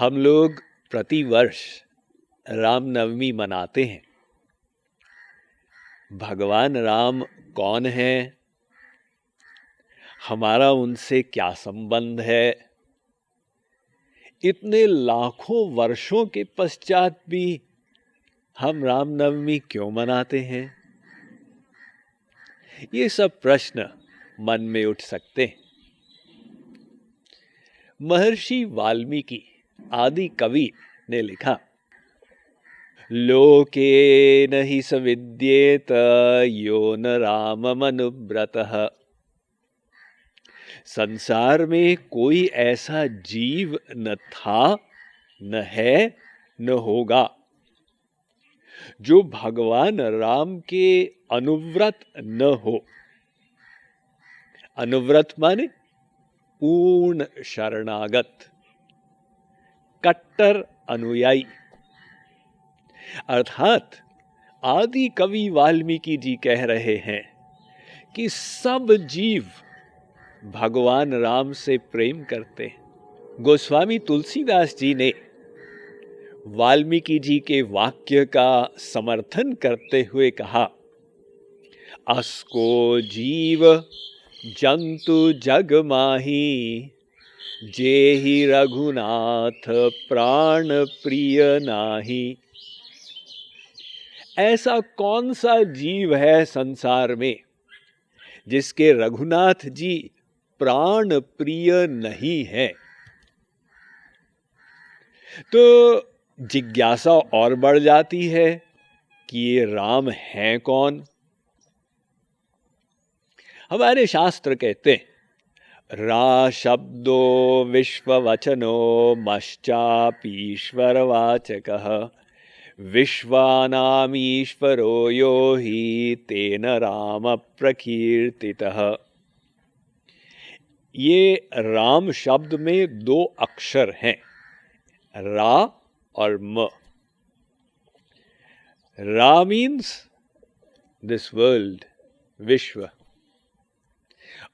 हम लोग प्रतिवर्ष रामनवमी मनाते हैं। भगवान राम कौन है, हमारा उनसे क्या संबंध है, इतने लाखों वर्षों के पश्चात भी हम रामनवमी क्यों मनाते हैं? ये सब प्रश्न मन में उठ सकते हैं। महर्षि वाल्मीकि आदि कवि ने लिखा, लोके न हि स विद्येत यो न राममनुव्रतः। संसार में कोई ऐसा जीव न था, न है, न होगा जो भगवान राम के अनुव्रत न हो। अनुव्रत माने पूर्ण शरणागत, कट्टर अनुयायी। अर्थात आदि कवि वाल्मीकि जी कह रहे हैं कि सब जीव भगवान राम से प्रेम करते हैं। गोस्वामी तुलसीदास जी ने वाल्मीकि जी के वाक्य का समर्थन करते हुए कहा, असको जीव जंतु जग माही, जेहि रघुनाथ प्राण प्रिय नाही। ऐसा कौन सा जीव है संसार में जिसके रघुनाथ जी प्राण प्रिय नहीं है? तो जिज्ञासा और बढ़ जाती है कि ये राम हैं कौन। हमारे शास्त्र कहते हैं, रा शब्दो विश्ववचनो मश्चापीश्वरवाचकः, विश्वानामीश्वरो यो हि तेन राम प्रकीर्तितः। ये राम शब्द में दो अक्षर हैं, रा और म। रा मीन्स दिस वर्ल्ड, विश्व,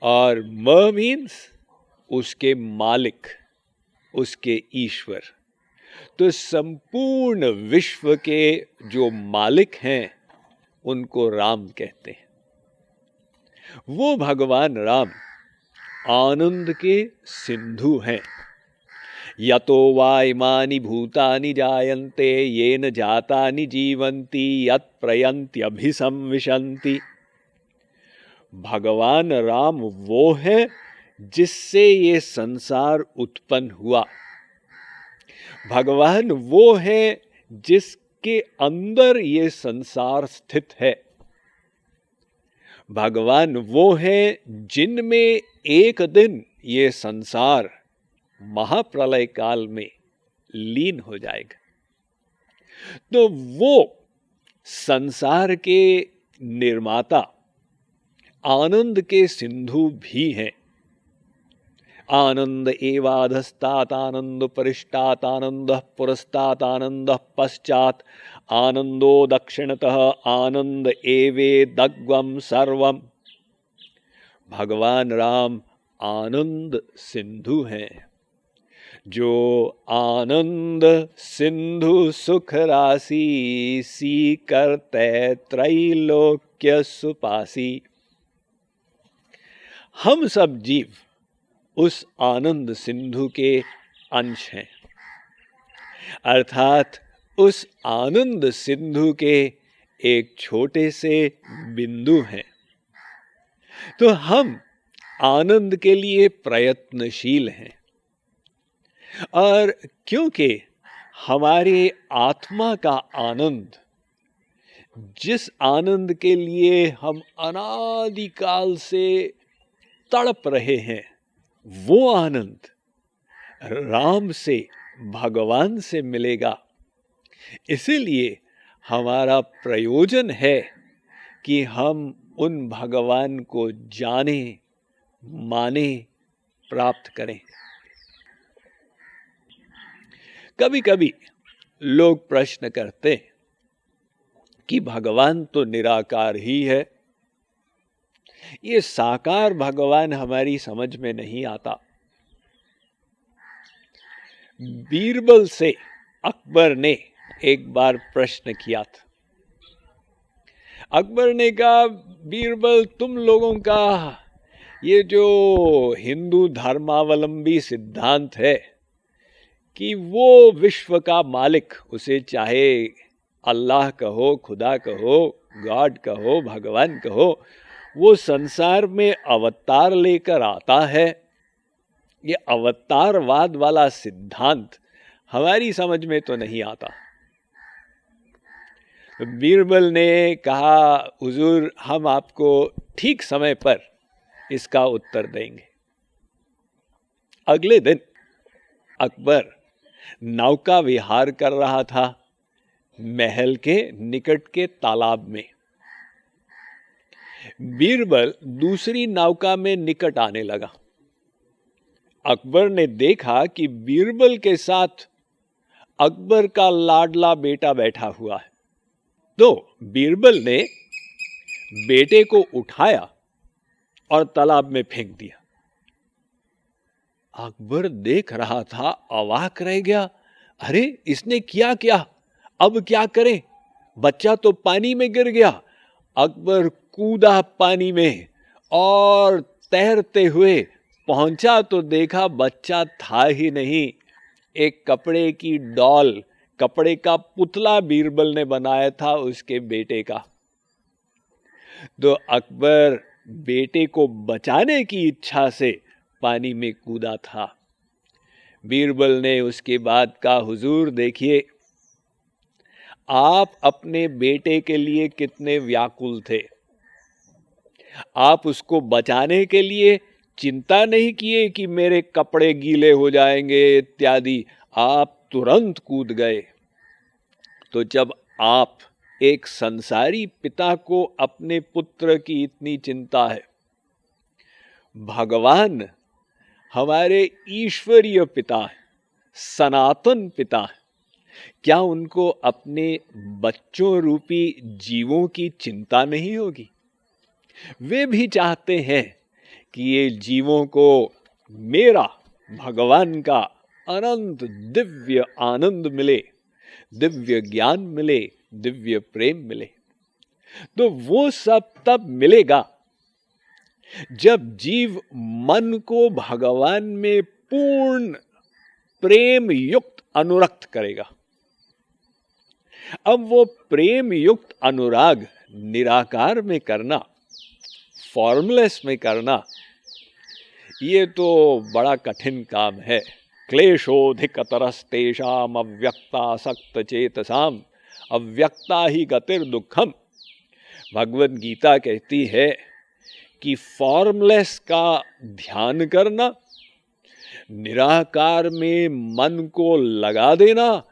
और म मीन्स उसके मालिक, उसके ईश्वर। तो संपूर्ण विश्व के जो मालिक हैं उनको राम कहते हैं। वो भगवान राम आनंद के सिंधु हैं। यतो वा इमानि भूतानि जायन्ते येन जातानि जीवन्ति यत् प्रयन्त्यभिसंविशन्ति। भगवान राम वो है जिससे ये संसार उत्पन्न हुआ। भगवान वो है जिसके अंदर ये संसार स्थित है। भगवान वो है जिनमें एक दिन ये संसार महाप्रलय काल में लीन हो जाएगा। तो वो संसार के निर्माता आनंद के सिंधु भी हैं। आनंद एवाधस्तात् आनंद परिष्टात् आनंद पुरस्तात् आनंद पश्चात् आनंदो दक्षिणतः आनंद एवेदग्वम सर्वम। भगवान राम आनंद सिंधु हैं। जो आनंद सिंधु सुख राशि, सी करते त्रैलोक्य सुपासी। हम सब जीव उस आनंद सिंधु के अंश हैं, अर्थात उस आनंद सिंधु के एक छोटे से बिंदु हैं। तो हम आनंद के लिए प्रयत्नशील हैं, और क्योंकि हमारे आत्मा का आनंद, जिस आनंद के लिए हम अनादिकाल से तड़प रहे हैं, वो आनंद राम से, भगवान से मिलेगा। इसीलिए हमारा प्रयोजन है कि हम उन भगवान को जाने, माने, प्राप्त करें। कभी कभी लोग प्रश्न करते हैं कि भगवान तो निराकार ही है, ये साकार भगवान हमारी समझ में नहीं आता। बीरबल से अकबर ने एक बार प्रश्न किया था। अकबर ने कहा, बीरबल, तुम लोगों का ये जो हिंदू धर्मावलंबी सिद्धांत है कि वो विश्व का मालिक, उसे चाहे अल्लाह कहो, खुदा कहो, गॉड कहो, भगवान कहो, वो संसार में अवतार लेकर आता है। ये अवतारवाद वाला सिद्धांत हमारी समझ में तो नहीं आता। बीरबल ने कहा, हुजूर, हम आपको ठीक समय पर इसका उत्तर देंगे। अगले दिन अकबर नौका विहार कर रहा था महल के निकट के तालाब में। बीरबल दूसरी नौका में निकट आने लगा। अकबर ने देखा कि बीरबल के साथ अकबर का लाडला बेटा बैठा हुआ है। तो बीरबल ने बेटे को उठाया और तालाब में फेंक दिया। अकबर देख रहा था, अवाक रह गया। अरे, इसने किया क्या? अब क्या करें? बच्चा तो पानी में गिर गया। अकबर कूदा पानी में और तैरते हुए पहुंचा तो देखा बच्चा था ही नहीं, एक कपड़े की डॉल, कपड़े का पुतला बीरबल ने बनाया था उसके बेटे का। तो अकबर बेटे को बचाने की इच्छा से पानी में कूदा था। बीरबल ने उसके बाद कहा, हुजूर देखिए, आप अपने बेटे के लिए कितने व्याकुल थे। आप उसको बचाने के लिए चिंता नहीं किए कि मेरे कपड़े गीले हो जाएंगे इत्यादि, आप तुरंत कूद गए। तो जब आप एक संसारी पिता को अपने पुत्र की इतनी चिंता है, भगवान हमारे ईश्वरीय पिता है, सनातन पिता है, क्या उनको अपने बच्चों रूपी जीवों की चिंता नहीं होगी? वे भी चाहते हैं कि ये जीवों को मेरा, भगवान का अनंत दिव्य आनंद मिले, दिव्य ज्ञान मिले, दिव्य प्रेम मिले। तो वो सब तब मिलेगा जब जीव मन को भगवान में पूर्ण प्रेम युक्त अनुरक्त करेगा। अब वो प्रेम युक्त अनुराग निराकार में करना, फॉर्मलेस में करना, ये तो बड़ा कठिन काम है। क्लेशोधिकतरस्तेषाम अव्यक्तासक्त चेतसाम अव्यक्ता ही गतिर दुखम। भगवद गीता कहती है कि फॉर्मलेस का ध्यान करना, निराकार में मन को लगा देना,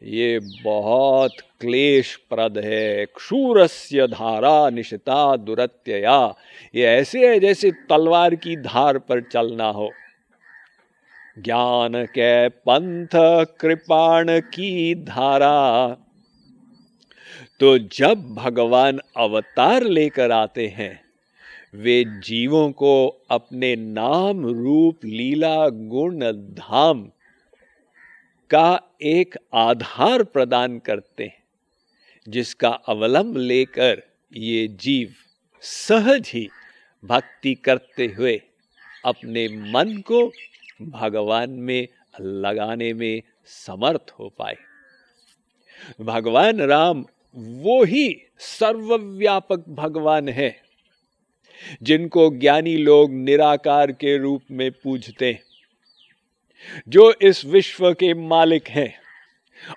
ये बहुत क्लेशप्रद है। क्षूरस्य धारा निशिता दुरत्यया। ये ऐसे है जैसे तलवार की धार पर चलना हो। ज्ञान के पंथ कृपाण की धारा। तो जब भगवान अवतार लेकर आते हैं, वे जीवों को अपने नाम रूप लीला गुण धाम का एक आधार प्रदान करते हैं, जिसका अवलंब लेकर ये जीव सहज ही भक्ति करते हुए अपने मन को भगवान में लगाने में समर्थ हो पाए। भगवान राम वो ही सर्वव्यापक भगवान है जिनको ज्ञानी लोग निराकार के रूप में पूजते हैं, जो इस विश्व के मालिक हैं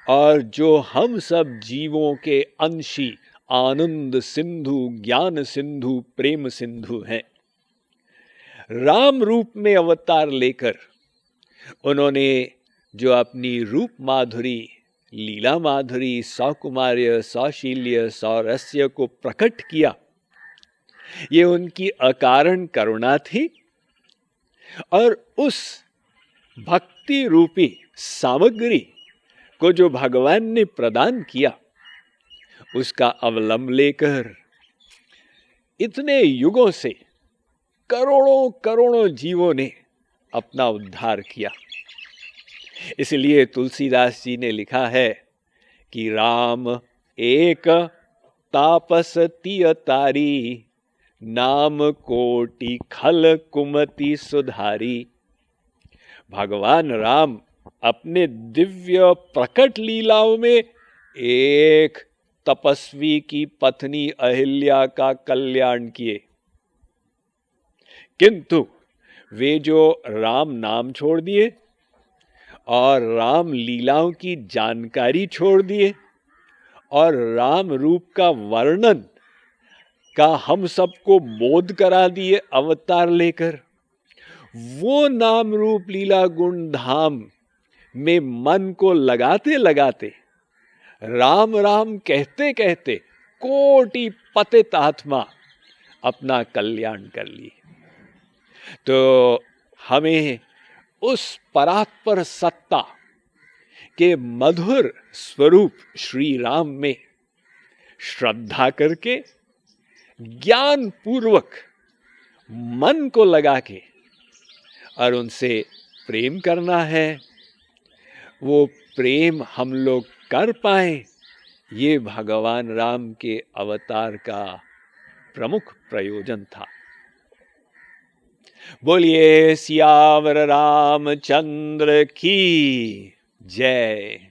और जो हम सब जीवों के अंशी, आनंद सिंधु, ज्ञान सिंधु, प्रेम सिंधु हैं। राम रूप में अवतार लेकर उन्होंने जो अपनी रूप माधुरी, लीला माधुरी, सौकुमार्य, सौशील्य, सौरस्य को प्रकट किया, ये उनकी अकारण करुणा थी। और उस भक्ति रूपी सामग्री को जो भगवान ने प्रदान किया, उसका अवलंब लेकर इतने युगों से करोड़ों करोड़ों जीवों ने अपना उद्धार किया। इसलिए तुलसीदास जी ने लिखा है कि राम एक तापस तिय तारी, नाम कोटि खल कुमति सुधारी। भगवान राम अपने दिव्य प्रकट लीलाओं में एक तपस्वी की पत्नी अहिल्या का कल्याण किए, किंतु वे जो राम नाम छोड़ दिए और राम लीलाओं की जानकारी छोड़ दिए और राम रूप का वर्णन का हम सबको बोध करा दिए अवतार लेकर, वो नाम रूप लीला गुण धाम में मन को लगाते लगाते, राम राम कहते कहते कोटि पतित आत्मा अपना कल्याण कर ली। तो हमें उस परात्पर सत्ता के मधुर स्वरूप श्री राम में श्रद्धा करके ज्ञान पूर्वक मन को लगा के और उनसे प्रेम करना है। वो प्रेम हम लोग कर पाए, ये भगवान राम के अवतार का प्रमुख प्रयोजन था। बोलिए सियावर रामचंद्र की जय।